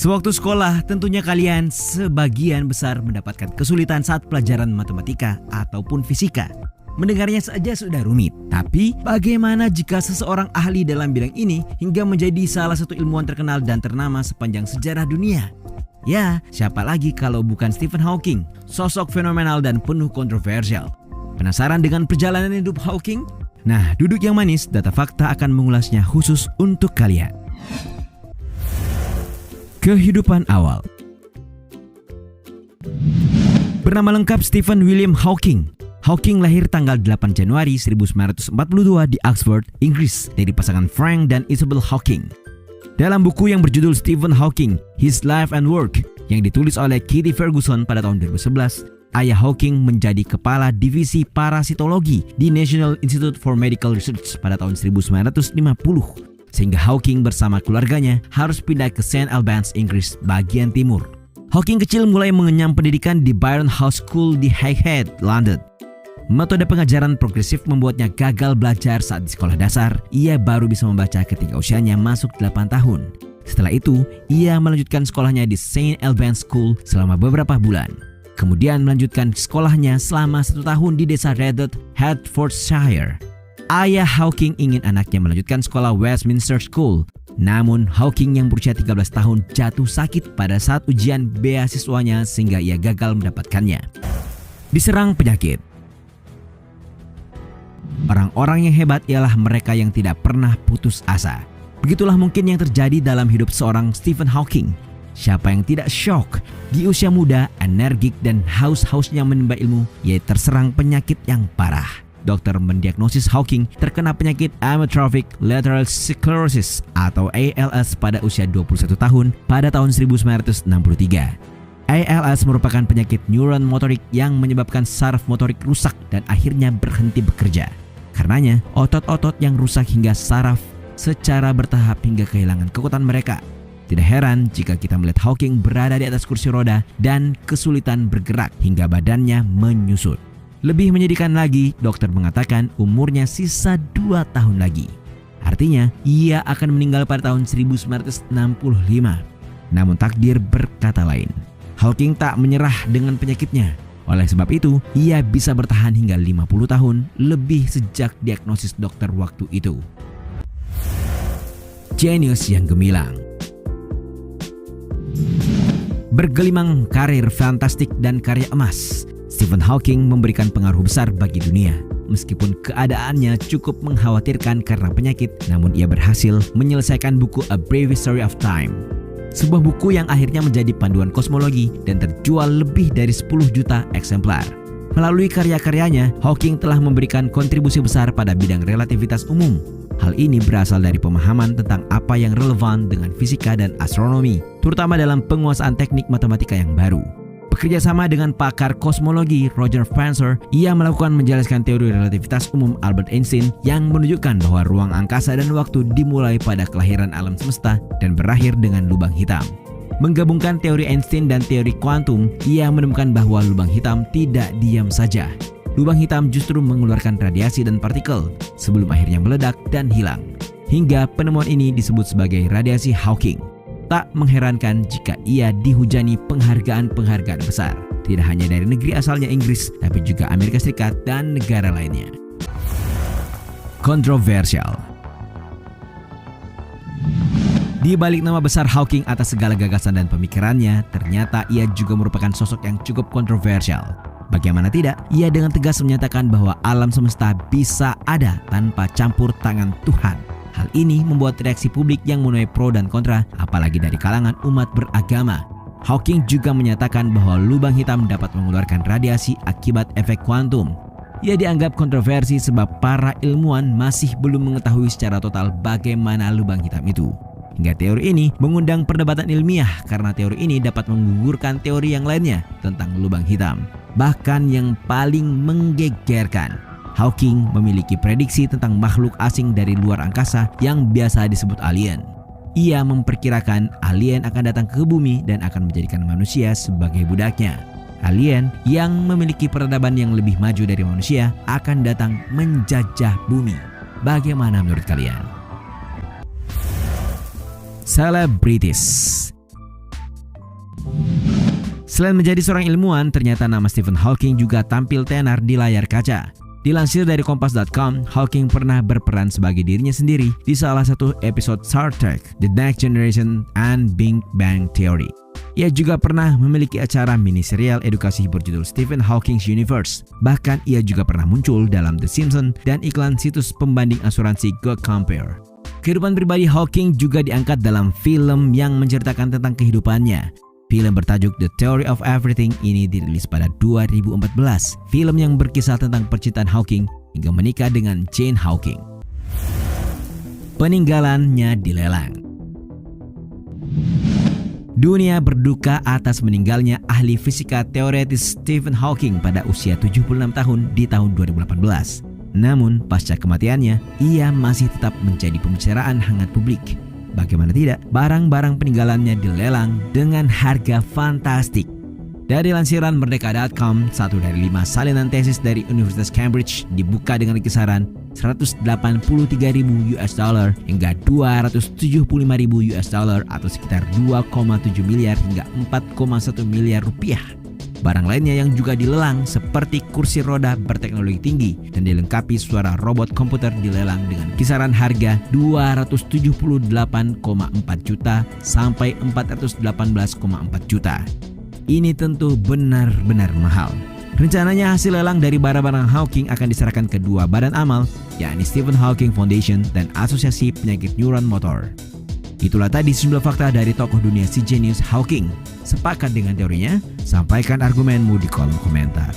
Sewaktu sekolah, tentunya kalian sebagian besar mendapatkan kesulitan saat pelajaran matematika ataupun fisika. Mendengarnya saja sudah rumit. Tapi bagaimana jika seseorang ahli dalam bidang ini hingga menjadi salah satu ilmuwan terkenal dan ternama sepanjang sejarah dunia? Ya, siapa lagi kalau bukan Stephen Hawking, sosok fenomenal dan penuh kontroversial. Penasaran dengan perjalanan hidup Hawking? Nah, duduk yang manis, Data Fakta akan mengulasnya khusus untuk kalian. Kehidupan awal. Bernama lengkap Stephen William Hawking. Hawking lahir tanggal 8 Januari 1942 di Oxford, Inggris dari pasangan Frank dan Isabel Hawking. Dalam buku yang berjudul Stephen Hawking, His Life and Work yang ditulis oleh Kitty Ferguson pada tahun 2011, ayah Hawking menjadi kepala divisi parasitologi di National Institute for Medical Research pada tahun 1950. Sehingga Hawking bersama keluarganya harus pindah ke St. Albans, Inggris bagian timur. Hawking kecil mulai mengenyam pendidikan di Byron House School di Highhead, London. Metode pengajaran progresif membuatnya gagal belajar saat di sekolah dasar. Ia baru bisa membaca ketika usianya masuk 8 tahun. Setelah itu, ia melanjutkan sekolahnya di St. Albans School selama beberapa bulan. Kemudian melanjutkan sekolahnya selama 1 tahun di desa Redwood, Hertfordshire. Ayah Hawking ingin anaknya melanjutkan sekolah Westminster School. Namun Hawking yang berusia 13 tahun jatuh sakit pada saat ujian beasiswanya sehingga ia gagal mendapatkannya. Diserang penyakit. Orang-orang yang hebat ialah mereka yang tidak pernah putus asa. Begitulah mungkin yang terjadi dalam hidup seorang Stephen Hawking. Siapa yang tidak shock di usia muda, energik dan haus-hausnya menimba ilmu, ia terserang penyakit yang parah. Dokter mendiagnosis Hawking terkena penyakit amyotrophic lateral sclerosis atau ALS pada usia 21 tahun pada tahun 1963. ALS merupakan penyakit neuron motorik yang menyebabkan saraf motorik rusak dan akhirnya berhenti bekerja. Karenanya, otot-otot yang rusak hingga saraf secara bertahap hingga kehilangan kekuatan mereka. Tidak heran jika kita melihat Hawking berada di atas kursi roda dan kesulitan bergerak hingga badannya menyusut. Lebih menyedihkan lagi, dokter mengatakan umurnya sisa 2 tahun lagi. Artinya, ia akan meninggal pada tahun 1965. Namun takdir berkata lain. Hawking tak menyerah dengan penyakitnya. Oleh sebab itu, ia bisa bertahan hingga 50 tahun lebih sejak diagnosis dokter waktu itu. Jenius yang gemilang. Bergelimang karir fantastik dan karya emas, Stephen Hawking memberikan pengaruh besar bagi dunia. Meskipun keadaannya cukup mengkhawatirkan karena penyakit, namun ia berhasil menyelesaikan buku A Brief History of Time. Sebuah buku yang akhirnya menjadi panduan kosmologi dan terjual lebih dari 10 juta eksemplar. Melalui karya-karyanya, Hawking telah memberikan kontribusi besar pada bidang relativitas umum. Hal ini berasal dari pemahaman tentang apa yang relevan dengan fisika dan astronomi, terutama dalam penguasaan teknik matematika yang baru. Bekerja sama dengan pakar kosmologi Roger Spencer, ia melakukan menjelaskan teori relativitas umum Albert Einstein yang menunjukkan bahwa ruang angkasa dan waktu dimulai pada kelahiran alam semesta dan berakhir dengan lubang hitam. Menggabungkan teori Einstein dan teori kuantum, ia menemukan bahwa lubang hitam tidak diam saja. Lubang hitam justru mengeluarkan radiasi dan partikel sebelum akhirnya meledak dan hilang. Hingga penemuan ini disebut sebagai radiasi Hawking. Tak mengherankan jika ia dihujani penghargaan-penghargaan besar. Tidak hanya dari negeri asalnya Inggris, tapi juga Amerika Serikat dan negara lainnya. Kontroversial. Di balik nama besar Hawking atas segala gagasan dan pemikirannya, ternyata ia juga merupakan sosok yang cukup kontroversial. Bagaimana tidak, ia dengan tegas menyatakan bahwa alam semesta bisa ada tanpa campur tangan Tuhan. Hal ini membuat reaksi publik yang menuai pro dan kontra, apalagi dari kalangan umat beragama. Hawking juga menyatakan bahwa lubang hitam dapat mengeluarkan radiasi akibat efek kuantum. Ia dianggap kontroversi sebab para ilmuwan masih belum mengetahui secara total bagaimana lubang hitam itu. Hingga teori ini mengundang perdebatan ilmiah karena teori ini dapat menggugurkan teori yang lainnya tentang lubang hitam. Bahkan yang paling menggegerkan, Hawking memiliki prediksi tentang makhluk asing dari luar angkasa yang biasa disebut alien. Ia memperkirakan alien akan datang ke bumi dan akan menjadikan manusia sebagai budaknya. Alien yang memiliki peradaban yang lebih maju dari manusia akan datang menjajah bumi. Bagaimana menurut kalian? Selebritis. Selain menjadi seorang ilmuwan, ternyata nama Stephen Hawking juga tampil tenar di layar kaca. Dilansir dari Kompas.com, Hawking pernah berperan sebagai dirinya sendiri di salah satu episode Star Trek, The Next Generation and Big Bang Theory. Ia juga pernah memiliki acara mini serial edukasi berjudul Stephen Hawking's Universe. Bahkan ia juga pernah muncul dalam The Simpsons dan iklan situs pembanding asuransi GoCompare. Kehidupan pribadi Hawking juga diangkat dalam film yang menceritakan tentang kehidupannya. Film bertajuk The Theory of Everything ini dirilis pada 2014. Film yang berkisah tentang percintaan Hawking hingga menikah dengan Jane Hawking. Peninggalannya dilelang. Dunia berduka atas meninggalnya ahli fisika teoretis Stephen Hawking pada usia 76 tahun di tahun 2018. Namun, pasca kematiannya, ia masih tetap menjadi pembicaraan hangat publik. Bagaimana tidak, barang-barang peninggalannya dilelang dengan harga fantastik. Dari lansiran Merdeka.com, 1 dari 5 salinan tesis dari Universitas Cambridge dibuka dengan kisaran $183.000 hingga $275.000 atau sekitar 2,7 miliar hingga 4,1 miliar rupiah. Barang lainnya yang juga dilelang seperti kursi roda berteknologi tinggi dan dilengkapi suara robot komputer dilelang dengan kisaran harga 278,4 juta sampai 418,4 juta. Ini tentu benar-benar mahal. Rencananya hasil lelang dari barang-barang Hawking akan diserahkan ke dua badan amal, yakni Stephen Hawking Foundation dan Asosiasi Penyakit Neuron Motor. Itulah tadi sejumlah fakta dari tokoh dunia si jenius Hawking. Sepakat dengan teorinya? Sampaikan argumenmu di kolom komentar.